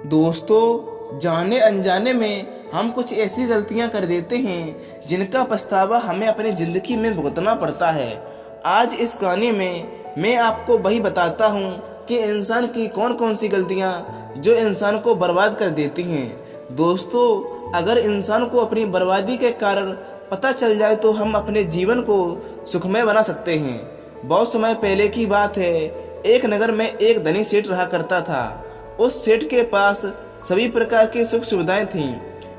दोस्तों, जाने अनजाने में हम कुछ ऐसी गलतियां कर देते हैं जिनका पछतावा हमें अपनी ज़िंदगी में भुगतना पड़ता है। आज इस कहानी में मैं आपको वही बताता हूँ कि इंसान की कौन कौन सी गलतियाँ जो इंसान को बर्बाद कर देती हैं। दोस्तों, अगर इंसान को अपनी बर्बादी के कारण पता चल जाए तो हम अपने जीवन को सुखमय बना सकते हैं। बहुत समय पहले की बात है, एक नगर में एक धनी सेठ रहा करता था। उस सेठ के पास सभी प्रकार की सुख सुविधाएं थीं,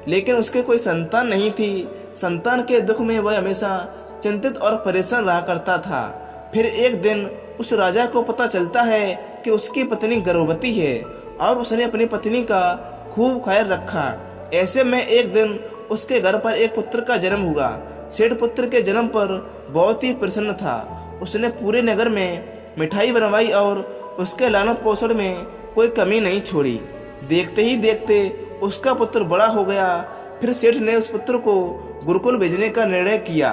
लेकिन उसके कोई संतान नहीं थी। संतान के दुख में वह हमेशा चिंतित और परेशान रहा करता था। फिर एक दिन उस राजा को पता चलता है कि उसकी पत्नी गर्भवती है और उसने अपनी पत्नी का खूब ख्याल रखा। ऐसे में एक दिन उसके घर पर एक पुत्र का जन्म हुआ। सेठ पुत्र के जन्म पर बहुत ही प्रसन्न था। उसने पूरे नगर में मिठाई बनवाई और उसके लालन पोषण में कोई कमी नहीं छोड़ी। देखते ही देखते उसका पुत्र बड़ा हो गया। फिर सेठ ने उस पुत्र को गुरुकुल भेजने का निर्णय किया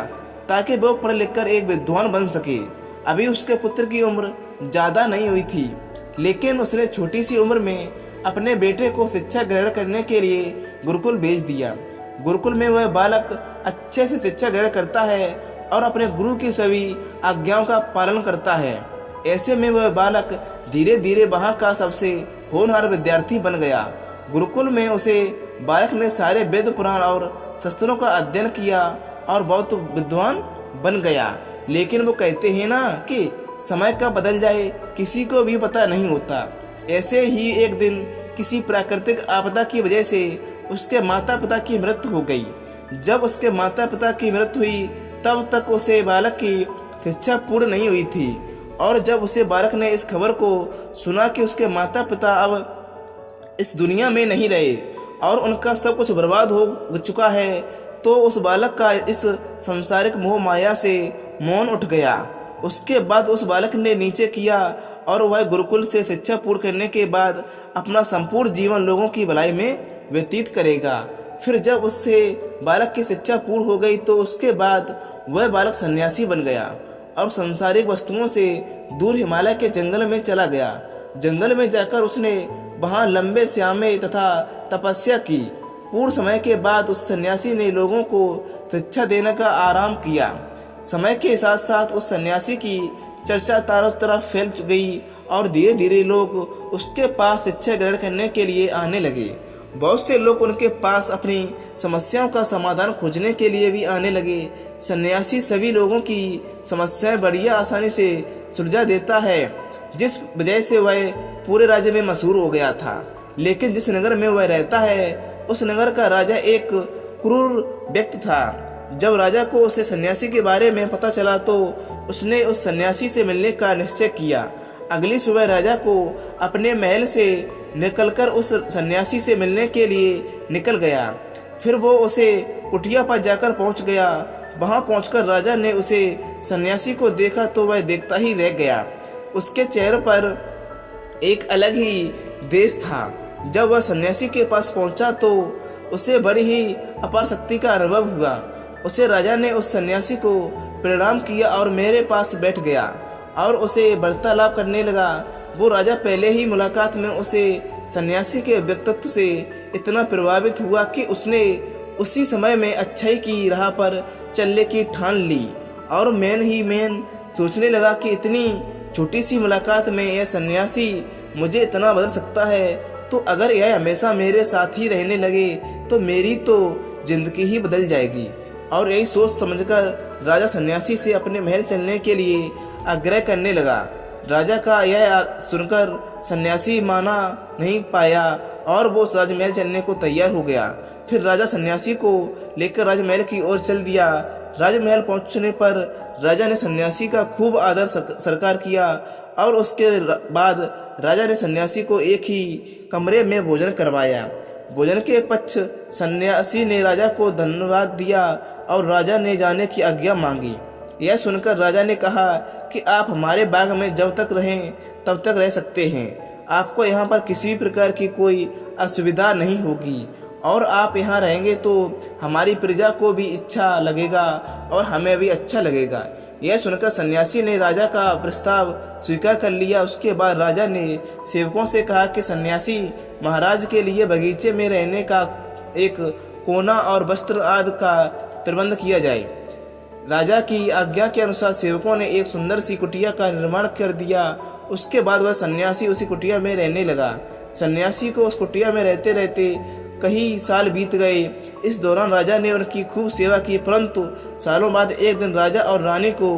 ताकि वो पढ़ लिख कर एक विद्वान बन सके। अभी उसके पुत्र की उम्र ज़्यादा नहीं हुई थी, लेकिन उसने छोटी सी उम्र में अपने बेटे को शिक्षा ग्रहण करने के लिए गुरुकुल भेज दिया। गुरुकुल में वह बालक अच्छे से शिक्षा ग्रहण करता है और अपने गुरु की सभी आज्ञाओं का पालन करता है। ऐसे में वह बालक धीरे धीरे वहाँ का सबसे होनहार विद्यार्थी बन गया। गुरुकुल में उसे बालक ने सारे वेद पुराण और शास्त्रों का अध्ययन किया और बहुत विद्वान बन गया। लेकिन वो कहते हैं ना कि समय का बदल जाए किसी को भी पता नहीं होता। ऐसे ही एक दिन किसी प्राकृतिक आपदा की वजह से उसके माता पिता की मृत्यु हो गई। जब उसके माता पिता की मृत्यु हुई तब तक उसे बालक की शिक्षा पूर्ण नहीं हुई थी। और जब उसे बालक ने इस खबर को सुना कि उसके माता पिता अब इस दुनिया में नहीं रहे और उनका सब कुछ बर्बाद हो चुका है, तो उस बालक का इस संसारिक मोह माया से मौन उठ गया। उसके बाद उस बालक ने निश्चय किया और वह गुरुकुल से शिक्षा पूर्ण करने के बाद अपना संपूर्ण जीवन लोगों की भलाई में व्यतीत करेगा। फिर जब उससे बालक की शिक्षा पूर्ण हो गई तो उसके बाद वह बालक सन्यासी बन गया और सांसारिक वस्तुओं से दूर हिमालय के जंगल में चला गया। जंगल में जाकर उसने वहाँ लंबे श्यामे तथा तपस्या की। पूर्ण समय के बाद उस सन्यासी ने लोगों को शिक्षा देने का आराम किया। समय के साथ साथ उस सन्यासी की चर्चा चारों तरफ फैल गई और धीरे धीरे लोग उसके पास शिक्षा ग्रहण करने के लिए आने लगे। बहुत से लोग उनके पास अपनी समस्याओं का समाधान खोजने के लिए भी आने लगे। सन्यासी सभी लोगों की समस्याएं बढ़िया आसानी से सुलझा देता है, जिस वजह से वह पूरे राज्य में मशहूर हो गया था। लेकिन जिस नगर में वह रहता है उस नगर का राजा एक क्रूर व्यक्ति था। जब राजा को उसे सन्यासी के बारे में पता चला तो उसने उस सन्यासी से मिलने का निश्चय किया। अगली सुबह राजा को अपने महल से निकलकर उस सन्यासी से मिलने के लिए निकल गया। फिर वो उसे कुटिया पर जाकर पहुंच गया। वहां पहुंचकर राजा ने उसे सन्यासी को देखा तो वह देखता ही रह गया। उसके चेहरे पर एक अलग ही देश था। जब वह सन्यासी के पास पहुंचा तो उसे बड़ी ही अपार शक्ति का अनुभव हुआ। उसे राजा ने उस सन्यासी को प्रणाम किया और मेरे पास बैठ गया और उसे वार्तालाप करने लगा। वो राजा पहले ही मुलाकात में उसे सन्यासी के व्यक्तित्व से इतना प्रभावित हुआ कि उसने उसी समय में अच्छाई की राह पर चलने की ठान ली और मैन सोचने लगा कि इतनी छोटी सी मुलाकात में यह सन्यासी मुझे इतना बदल सकता है, तो अगर यह हमेशा मेरे साथ ही रहने लगे तो मेरी तो जिंदगी ही बदल जाएगी। और यही सोच समझकर राजा सन्यासी से अपने महल चलने के लिए आग्रह करने लगा। राजा का यह सुनकर सन्यासी माना नहीं पाया और वो राजमहल चलने को तैयार हो गया। फिर राजा सन्यासी को लेकर राजमहल की ओर चल दिया। राजमहल पहुंचने पर राजा ने सन्यासी का खूब आदर सत्कार किया और उसके बाद राजा ने सन्यासी को एक ही कमरे में भोजन करवाया। भोजन के पश्चात सन्यासी ने राजा को धन्यवाद दिया और राजा ने जाने की आज्ञा मांगी। यह सुनकर राजा ने कहा कि आप हमारे बाग में जब तक रहें तब तक रह सकते हैं। आपको यहाँ पर किसी भी प्रकार की कोई असुविधा नहीं होगी और आप यहाँ रहेंगे तो हमारी प्रजा को भी अच्छा लगेगा और हमें भी अच्छा लगेगा। यह सुनकर सन्यासी ने राजा का प्रस्ताव स्वीकार कर लिया। उसके बाद राजा ने सेवकों से कहा कि सन्यासी महाराज के लिए बगीचे में रहने का एक कोना और वस्त्र आदि का प्रबंध किया जाए। राजा की आज्ञा के अनुसार सेवकों ने एक सुंदर सी कुटिया का निर्माण कर दिया। उसके बाद वह सन्यासी उसी कुटिया में रहने लगा। सन्यासी को उस कुटिया में रहते रहते कई साल बीत गए। इस दौरान राजा ने उनकी खूब सेवा की, परंतु सालों बाद एक दिन राजा और रानी को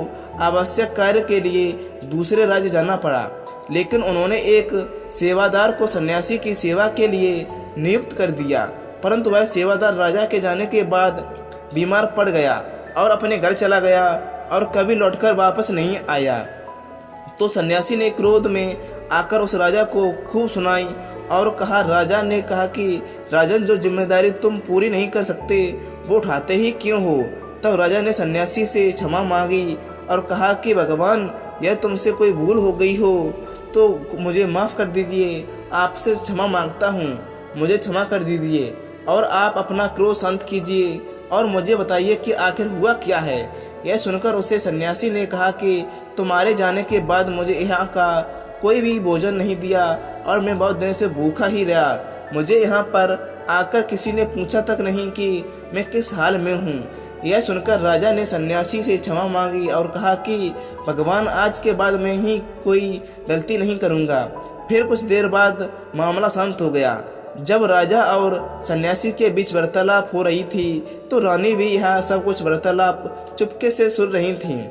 आवश्यक कार्य के लिए दूसरे राज्य जाना पड़ा। लेकिन उन्होंने एक सेवादार को सन्यासी की सेवा के लिए नियुक्त कर दिया, परंतु वह सेवादार राजा के जाने के बाद बीमार पड़ गया और अपने घर चला गया और कभी लौटकर वापस नहीं आया। तो सन्यासी ने क्रोध में आकर उस राजा को खूब सुनाई और कहा। राजा ने कहा कि राजन, जो जिम्मेदारी तुम पूरी नहीं कर सकते वो उठाते ही क्यों हो? तब राजा ने सन्यासी से क्षमा मांगी और कहा कि भगवान, यह तुमसे कोई भूल हो गई हो तो मुझे माफ़ कर दीजिए। आपसे क्षमा मांगता हूँ, मुझे क्षमा कर दीजिए और आप अपना क्रोध शांत कीजिए और मुझे बताइए कि आखिर हुआ क्या है। यह सुनकर उसे सन्यासी ने कहा कि तुम्हारे जाने के बाद मुझे यहाँ का कोई भी भोजन नहीं दिया और मैं बहुत दिन से भूखा ही रहा। मुझे यहाँ पर आकर किसी ने पूछा तक नहीं कि मैं किस हाल में हूँ। यह सुनकर राजा ने सन्यासी से क्षमा मांगी और कहा कि भगवान, आज के बाद मैं ही कोई गलती नहीं करूँगा। फिर कुछ देर बाद मामला शांत हो गया। जब राजा और सन्यासी के बीच वार्तालाप हो रही थी तो रानी भी यहाँ सब कुछ वार्तालाप चुपके से सुन रही थीं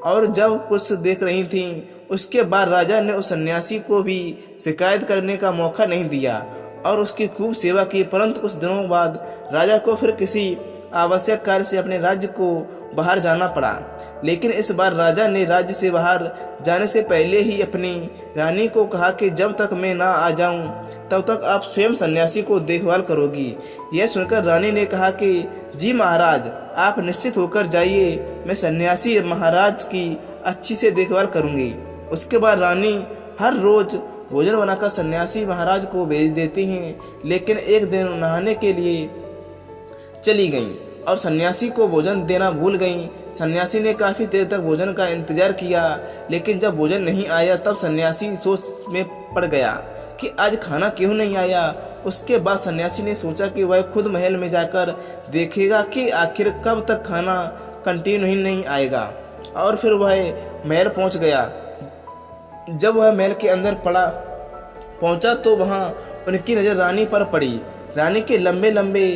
और जब कुछ देख रही थीं। उसके बाद राजा ने उस सन्यासी को भी शिकायत करने का मौका नहीं दिया और उसकी खूब सेवा की। परंतु कुछ दिनों बाद राजा को फिर किसी आवश्यक कार्य से अपने राज्य को बाहर जाना पड़ा। लेकिन इस बार राजा ने राज्य से बाहर जाने से पहले ही अपनी रानी को कहा कि जब तक मैं ना आ जाऊं तब तक आप स्वयं सन्यासी को देखभाल करोगी। यह सुनकर रानी ने कहा कि जी महाराज, आप निश्चित होकर जाइए, मैं सन्यासी महाराज की अच्छी से देखभाल करूंगी। उसके बाद रानी हर रोज भोजन बनाकर सन्यासी महाराज को भेज देती हैं। लेकिन एक दिन नहाने के लिए चली गईं और सन्यासी को भोजन देना भूल गईं। सन्यासी ने काफ़ी देर तक भोजन का इंतजार किया, लेकिन जब भोजन नहीं आया तब सन्यासी सोच में पड़ गया कि आज खाना क्यों नहीं आया। उसके बाद सन्यासी ने सोचा कि वह खुद महल में जाकर देखेगा कि आखिर कब तक खाना कंटिन्यू ही नहीं आएगा। और फिर वह महल पहुंच गया। जब वह महल के अंदर पहुंचा तो वहां उनकी नज़र रानी पर पड़ी। रानी के लंबे लंबे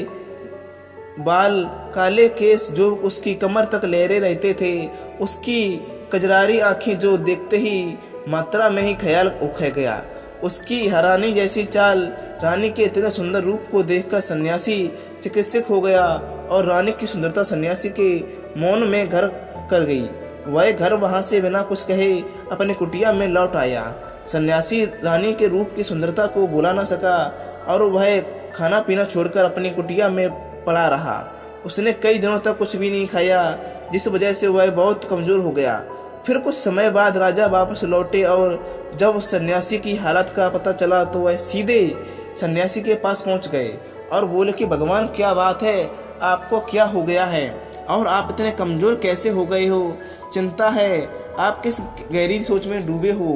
बाल, काले केस जो उसकी कमर तक लहरे रहते थे, उसकी कजरारी आँखें जो देखते ही मात्रा में ही ख्याल उखड़ गया। उसकी हैरानी जैसी चाल, रानी के इतने सुंदर रूप को देखकर सन्यासी चिकित्सक हो गया और रानी की सुंदरता सन्यासी के मौन में घर कर गई। वह घर वहाँ से बिना कुछ कहे अपने कुटिया में लौट आया। सन्यासी रानी के रूप की सुंदरता को भुला न सका और वह खाना पीना छोड़कर अपनी कुटिया में पड़ा रहा। उसने कई दिनों तक कुछ भी नहीं खाया, जिस वजह से वह बहुत कमज़ोर हो गया। फिर कुछ समय बाद राजा वापस लौटे और जब उस सन्यासी की हालत का पता चला तो वह सीधे सन्यासी के पास पहुंच गए और बोले कि भगवान, क्या बात है, आपको क्या हो गया है और आप इतने कमज़ोर कैसे हो गए हो? चिंता है, आप किस गहरी सोच में डूबे हो?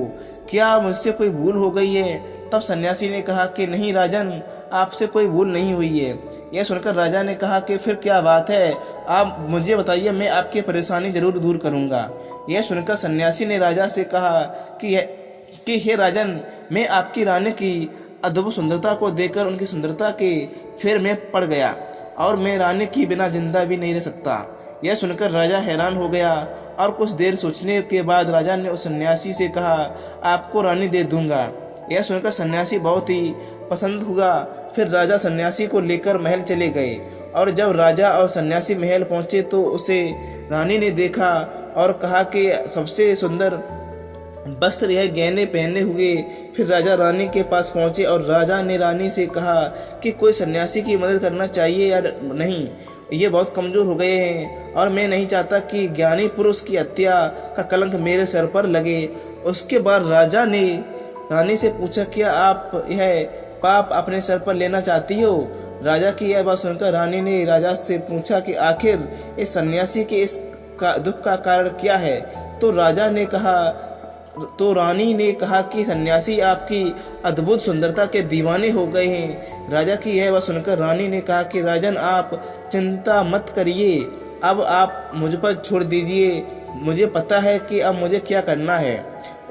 क्या मुझसे कोई भूल हो गई है? तब सन्यासी ने कहा कि नहीं राजन, आपसे कोई भूल नहीं हुई है। यह सुनकर राजा ने कहा कि फिर क्या बात है, आप मुझे बताइए, मैं आपकी परेशानी जरूर दूर करूंगा। यह सुनकर सन्यासी ने राजा से कहा कि हे राजन, मैं आपकी रानी की अद्भुत सुंदरता को देखकर उनकी सुंदरता के फेर में पड़ गया और मैं रानी की बिना जिंदा भी नहीं रह सकता। यह सुनकर राजा हैरान हो गया और कुछ देर सोचने के बाद राजा ने उस सन्यासी से कहा, आपको रानी दे दूंगा। यह सुनकर सन्यासी बहुत ही पसंद हुआ। फिर राजा सन्यासी को लेकर महल चले गए और जब राजा और सन्यासी महल पहुंचे तो उसे रानी ने देखा और कहा कि सबसे सुंदर वस्त्र यह गहने पहने हुए। फिर राजा रानी के पास पहुंचे और राजा ने रानी से कहा कि कोई सन्यासी की मदद करना चाहिए या नहीं, ये बहुत कमज़ोर हो गए हैं और मैं नहीं चाहता कि ज्ञानी पुरुष की हत्या का कलंक मेरे सर पर लगे। उसके बाद राजा ने रानी से पूछा, क्या आप यह पाप अपने सर पर लेना चाहती हो? राजा की यह बात सुनकर रानी ने राजा से पूछा कि आखिर इस सन्यासी के दुख का कारण क्या है। तो रानी ने कहा कि सन्यासी आपकी अद्भुत सुंदरता के दीवाने हो गए हैं। राजा की यह बात सुनकर रानी ने कहा कि राजन, आप चिंता मत करिए, अब आप मुझ पर छोड़ दीजिए, मुझे पता है कि अब मुझे क्या करना है।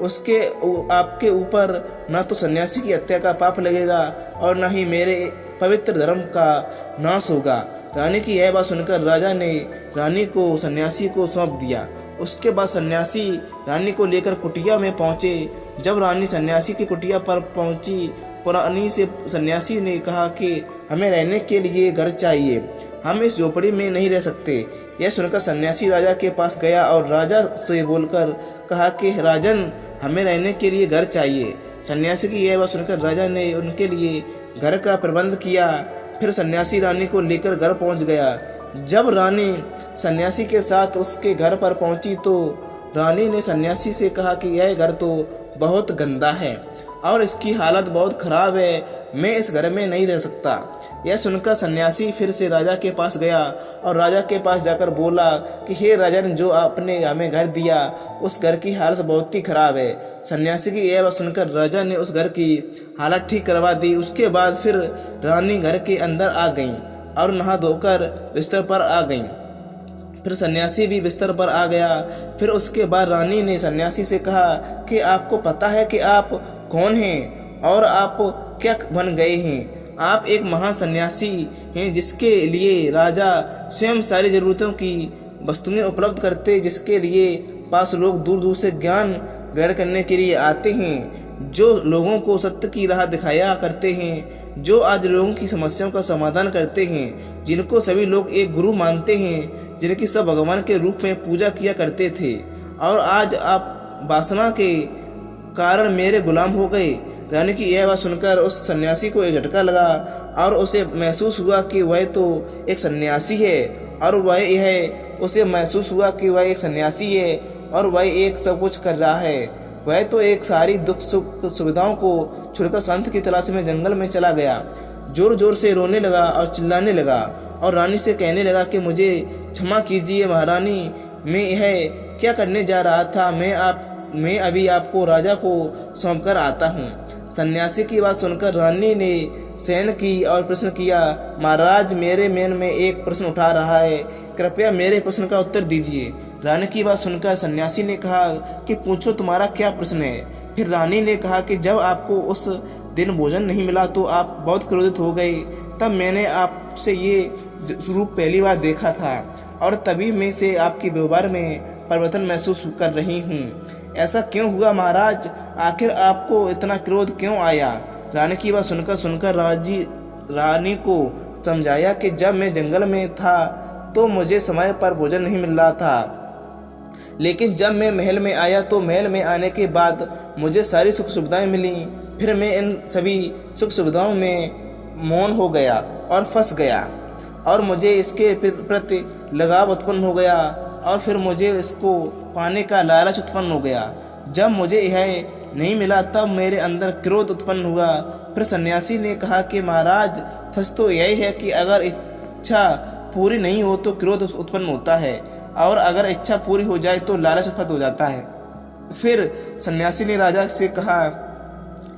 आपके ऊपर न तो सन्यासी की हत्या का पाप लगेगा और न ही मेरे पवित्र धर्म का नाश होगा। रानी की यह बात सुनकर राजा ने रानी को सन्यासी को सौंप दिया। उसके बाद सन्यासी रानी को लेकर कुटिया में पहुंचे। जब रानी सन्यासी की कुटिया पर पहुंची, पुरानी से सन्यासी ने कहा कि हमें रहने के लिए घर चाहिए, हम इस झोपड़ी में नहीं रह सकते। यह सुनकर सन्यासी राजा के पास गया और राजा से बोलकर कहा कि राजन, हमें रहने के लिए घर चाहिए। सन्यासी की यह बात सुनकर राजा ने उनके लिए घर का प्रबंध किया। फिर सन्यासी रानी को लेकर घर पहुंच गया। जब रानी सन्यासी के साथ उसके घर पर पहुंची तो रानी ने सन्यासी से कहा कि यह घर तो बहुत गंदा है और इसकी हालत बहुत खराब है, मैं इस घर में नहीं रह सकता। यह सुनकर सन्यासी फिर से राजा के पास गया और राजा के पास जाकर बोला कि हे राजन, जो आपने हमें घर दिया उस घर की हालत बहुत ही खराब है। सन्यासी की यह बात सुनकर राजा ने उस घर की हालत ठीक करवा दी। उसके बाद फिर रानी घर के अंदर आ गई और नहा धोकर बिस्तर पर आ गई। फिर सन्यासी भी बिस्तर पर आ गया। फिर उसके बाद रानी ने सन्यासी से कहा कि आपको पता है कि आप कौन हैं और आप क्या बन गए हैं। आप एक महान सन्यासी हैं जिसके लिए राजा स्वयं सारी ज़रूरतों की वस्तुएं उपलब्ध करते, जिसके लिए पास लोग दूर दूर से ज्ञान ग्रहण करने के लिए आते हैं, जो लोगों को सत्य की राह दिखाया करते हैं, जो आज लोगों की समस्याओं का समाधान करते हैं, जिनको सभी लोग एक गुरु मानते हैं, जिनकी सब भगवान के रूप में पूजा किया करते थे, और आज आप वासना के कारण मेरे गुलाम हो गए। रानी की यह बात सुनकर उस सन्यासी को एक झटका लगा और उसे महसूस हुआ कि वह तो एक सन्यासी है और उसे महसूस हुआ कि वह एक सन्यासी है और वह एक सब कुछ कर रहा है। वह तो एक सारी दुख सुख सुविधाओं को छोड़कर संत की तलाश में जंगल में चला गया। जोर जोर से रोने लगा और चिल्लाने लगा और रानी से कहने लगा कि मुझे क्षमा कीजिए महारानी, मैं यह क्या करने जा रहा था, मैं अभी आपको राजा को सौंप कर आता हूँ। सन्यासी की बात सुनकर रानी ने सहन की और प्रश्न किया, महाराज, मेरे मन में एक प्रश्न उठा रहा है, कृपया मेरे प्रश्न का उत्तर दीजिए। रानी की बात सुनकर सन्यासी ने कहा कि पूछो, तुम्हारा क्या प्रश्न है। फिर रानी ने कहा कि जब आपको उस दिन भोजन नहीं मिला तो आप बहुत क्रोधित हो गए, तब मैंने आपसे ये रूप पहली बार देखा था और तभी मैं से आपके व्यवहार में परिवर्तन महसूस कर रही हूँ। ऐसा क्यों हुआ महाराज, आखिर आपको इतना क्रोध क्यों आया। रानी की बात सुनकर रानी को समझाया कि जब मैं जंगल में था तो मुझे समय पर भोजन नहीं मिल रहा था, लेकिन जब मैं महल में आया तो महल में आने के बाद मुझे सारी सुख सुविधाएं मिली। फिर मैं इन सभी सुख सुविधाओं में मौन हो गया और फंस गया और मुझे इसके प्रति लगाव उत्पन्न हो गया और फिर मुझे इसको पाने का लालच उत्पन्न हो गया। जब मुझे यह नहीं मिला तब मेरे अंदर क्रोध उत्पन्न हुआ। फिर सन्यासी ने कहा कि महाराज, सच तो यही है कि अगर इच्छा पूरी नहीं हो तो क्रोध उत्पन्न होता है और अगर इच्छा पूरी हो जाए तो लालच उत्पन्न हो जाता है। फिर सन्यासी ने राजा से कहा,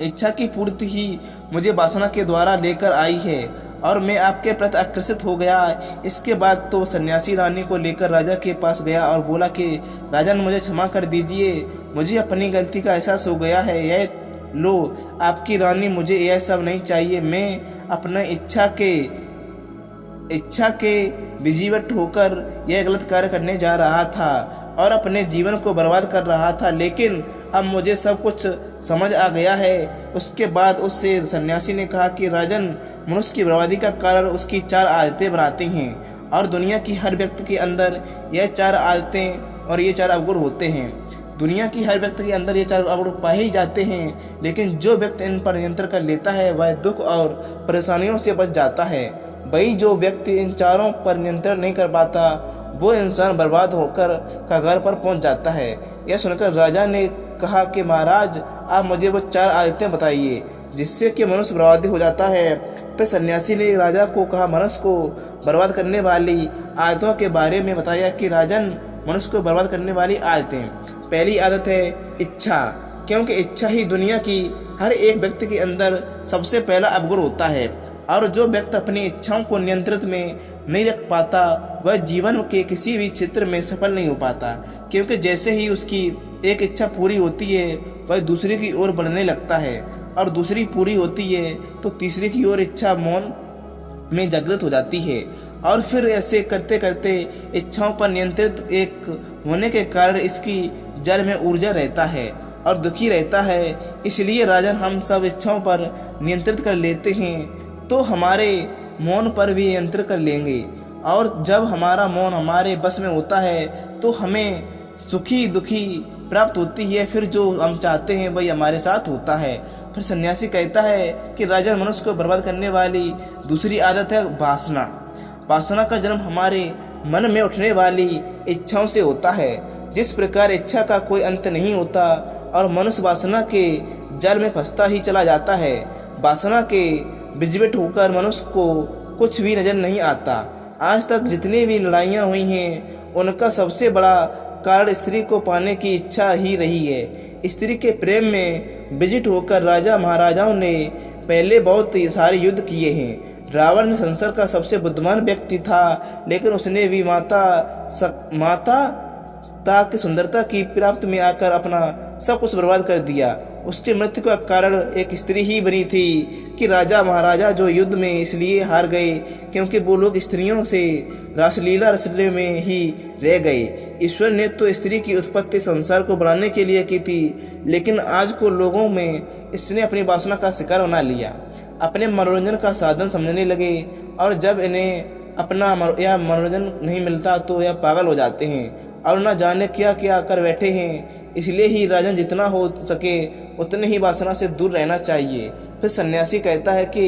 इच्छा की पूर्ति ही मुझे वासना के द्वारा लेकर आई है और मैं आपके प्रति आकर्षित हो गया। इसके बाद तो सन्यासी रानी को लेकर राजा के पास गया और बोला कि राजन, मुझे क्षमा कर दीजिए, मुझे अपनी गलती का एहसास हो गया है। यह लो आपकी रानी, मुझे यह सब नहीं चाहिए। मैं अपने इच्छा के विजीवट होकर यह गलत कार्य करने जा रहा था और अपने जीवन को बर्बाद कर रहा था, लेकिन अब मुझे सब कुछ समझ आ गया है। उसके बाद उससे सन्यासी ने कहा कि राजन, मनुष्य की बर्बादी का कारण उसकी 4 आदतें बनाती हैं और दुनिया की हर व्यक्ति के अंदर यह 4 आदतें और ये 4 अवगुण होते हैं। दुनिया की हर व्यक्ति के अंदर ये 4 अवगुण पाए ही जाते हैं, लेकिन जो व्यक्ति इन पर नियंत्रण कर लेता है वह दुख और परेशानियों से बच जाता है। वही जो व्यक्ति इन चारों पर नियंत्रण नहीं कर पाता वो इंसान बर्बाद होकर कगार पर पहुंच जाता है। यह सुनकर राजा ने कहा कि महाराज, आप मुझे वो 4 आदतें बताइए जिससे कि मनुष्य बर्बादी हो जाता है। फिर सन्यासी ने राजा को कहा, मनुष्य को बर्बाद करने वाली आदतों के बारे में बताया कि राजन, मनुष्य को बर्बाद करने वाली आदतें। पहली आदत है इच्छा, क्योंकि इच्छा ही दुनिया की हर एक व्यक्ति के अंदर सबसे पहला अवगुण होता है, और जो व्यक्ति अपनी इच्छाओं को नियंत्रित में नहीं रख पाता वह जीवन के किसी भी क्षेत्र में सफल नहीं हो पाता, क्योंकि जैसे ही उसकी एक इच्छा पूरी होती है वह दूसरी की ओर बढ़ने लगता है, और दूसरी पूरी होती है तो तीसरी की ओर इच्छा मौन में जागृत हो जाती है, और फिर ऐसे करते करते इच्छाओं पर नियंत्रित एक होने के कारण इसकी जड़ में ऊर्जा रहता है और दुखी रहता है। इसलिए राजन, हम सब इच्छाओं पर नियंत्रित कर लेते हैं तो हमारे मौन पर भी नियंत्रित कर लेंगे, और जब हमारा मौन हमारे बस में होता है तो हमें सुखी दुखी प्राप्त होती है, फिर जो हम चाहते हैं वही हमारे साथ होता है। फिर सन्यासी कहता है कि राजन, मनुष्य को बर्बाद करने वाली दूसरी आदत है वासना। वासना का जन्म हमारे मन में उठने वाली इच्छाओं से होता है। जिस प्रकार इच्छा का कोई अंत नहीं होता और मनुष्य वासना के जाल में फंसता ही चला जाता है, वासना के बिजबिट होकर मनुष्य को कुछ भी नजर नहीं आता। आज तक जितनी भी लड़ाइयाँ हुई हैं उनका सबसे बड़ा कारण स्त्री को पाने की इच्छा ही रही है। स्त्री के प्रेम में बिजिट होकर राजा महाराजाओं ने पहले बहुत सारे युद्ध किए हैं। रावण ने संसार का सबसे बुद्धिमान व्यक्ति था, लेकिन उसने भी माता की सुंदरता की प्राप्त में आकर अपना सब कुछ बर्बाद कर दिया। उसकी मृत्यु का कारण एक स्त्री ही बनी थी कि राजा महाराजा जो युद्ध में इसलिए हार गए क्योंकि वो लोग स्त्रियों से रासलीला रचने में ही रह गए। ईश्वर ने तो स्त्री की उत्पत्ति संसार को बढ़ाने के लिए की थी, लेकिन आज को लोगों में इसने अपनी वासना का शिकार बना लिया, अपने मनोरंजन का साधन समझने लगे, और जब इन्हें अपना या मनोरंजन नहीं मिलता तो यह पागल हो जाते हैं और न जाने क्या क्या कर बैठे हैं। इसलिए ही राजन, जितना हो सके उतने ही वासना से दूर रहना चाहिए। फिर सन्यासी कहता है कि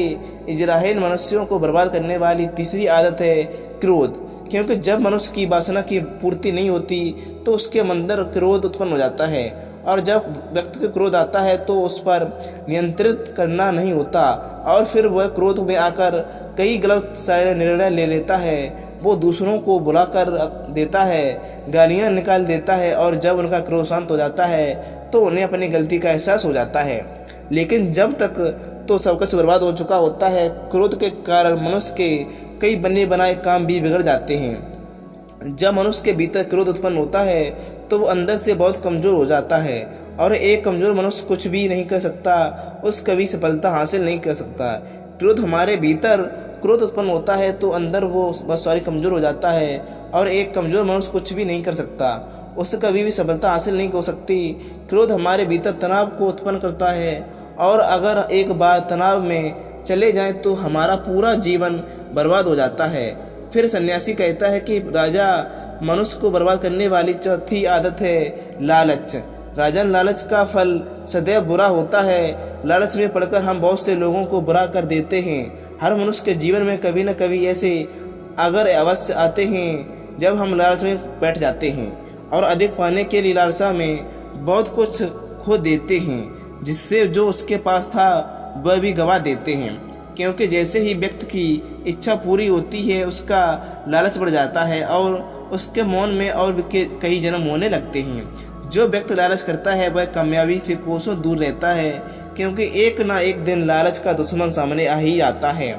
इजराइल मनुष्यों को बर्बाद करने वाली तीसरी आदत है क्रोध, क्योंकि जब मनुष्य की वासना की पूर्ति नहीं होती तो उसके अंदर क्रोध उत्पन्न हो जाता है, और जब व्यक्ति को क्रोध आता है तो उस पर नियंत्रित करना नहीं होता और फिर वह क्रोध में आकर कई गलत सारे निर्णय ले लेता है। वो दूसरों को बुला कर देता है, गालियाँ निकाल देता है, और जब उनका क्रोध शांत हो जाता है तो उन्हें अपनी गलती का एहसास हो जाता है। लेकिन जब तक तो सब कुछ बर्बाद हो चुका होता है। क्रोध के कारण मनुष्य के कई बने बनाए काम भी बिगड़ जाते हैं। जब मनुष्य के भीतर क्रोध उत्पन्न होता है तो वो अंदर से बहुत कमज़ोर हो जाता है, और एक कमज़ोर मनुष्य कुछ भी नहीं कर सकता, उस कभी सफलता हासिल नहीं कर सकता। क्रोध हमारे भीतर क्रोध उत्पन्न होता है तो अंदर वो बहुत सारी कमज़ोर हो जाता है, और एक कमज़ोर मनुष्य कुछ भी नहीं कर सकता, उससे कभी भी सफलता हासिल नहीं हो सकती। क्रोध हमारे भीतर तनाव को उत्पन्न करता है, और अगर एक बार तनाव में चले जाएं तो हमारा पूरा जीवन बर्बाद हो जाता है। फिर सन्यासी कहता है कि राजा, मनुष्य को बर्बाद करने वाली चौथी आदत है लालच। राजन, लालच का फल सदैव बुरा होता है। लालच में पड़कर हम बहुत से लोगों को बुरा कर देते हैं। हर मनुष्य के जीवन में कभी न कभी ऐसे अगर अवश्य आते हैं जब हम लालच में बैठ जाते हैं और अधिक पाने के लिए लालसा में बहुत कुछ खो देते हैं, जिससे जो उसके पास था वह भी गवा देते हैं, क्योंकि जैसे ही व्यक्ति की इच्छा पूरी होती है उसका लालच बढ़ जाता है और उसके मौन में और भी कई जन्म होने लगते हैं। जो व्यक्ति लालच करता है वह कामयाबी से कोसों दूर रहता है, क्योंकि एक ना एक दिन लालच का दुश्मन सामने आ ही आता है।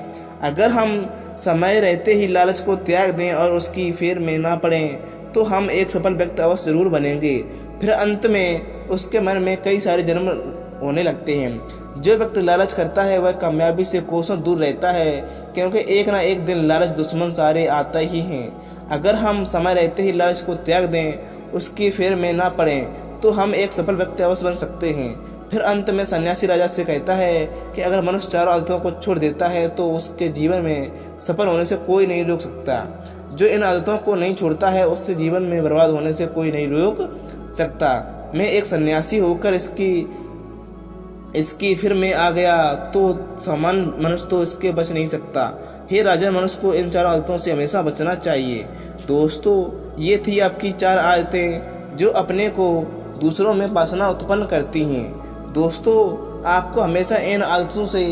अगर हम समय रहते ही लालच को त्याग दें और उसकी फेर में ना पड़ें तो हम एक सफल व्यक्ति अवश्य जरूर बनेंगे। फिर अंत में उसके मन में कई सारे जन्म होने लगते हैं। जो व्यक्ति लालच करता है वह कामयाबी से कोसों दूर रहता है, क्योंकि एक ना एक दिन लालच दुश्मन सारे आता ही हैं। अगर हम समय रहते ही लालच को त्याग दें, उसकी फेर में ना पड़ें, तो हम एक सफल व्यक्ति अवश्य बन सकते हैं। फिर अंत में सन्यासी राजा से कहता है कि अगर मनुष्य चारों आदतों को छोड़ देता है तो उसके जीवन में सफल होने से कोई नहीं रोक सकता। जो इन आदतों को नहीं छोड़ता है उससे जीवन में बर्बाद होने से कोई नहीं रोक सकता। मैं एक सन्यासी होकर इसकी फिर में आ गया तो सामान्य मनुष्य तो इसके बच नहीं सकता। हे राजा, मनुष्य को इन चारों आदतों से हमेशा बचना चाहिए। दोस्तों, ये थी आपकी 4 आदतें जो अपने को दूसरों में वासना उत्पन्न करती हैं। दोस्तों, आपको हमेशा इन आदतों से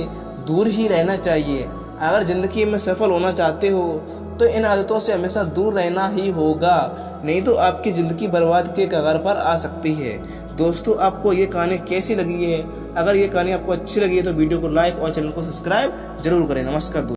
दूर ही रहना चाहिए। अगर ज़िंदगी में सफल होना चाहते हो तो इन आदतों से हमेशा दूर रहना ही होगा, नहीं तो आपकी ज़िंदगी बर्बाद के कगार पर आ सकती है। दोस्तों, आपको ये कहानी कैसी लगी है? अगर ये कहानी आपको अच्छी लगी है तो वीडियो को लाइक और चैनल को सब्सक्राइब जरूर करें। नमस्कार दोस्तों।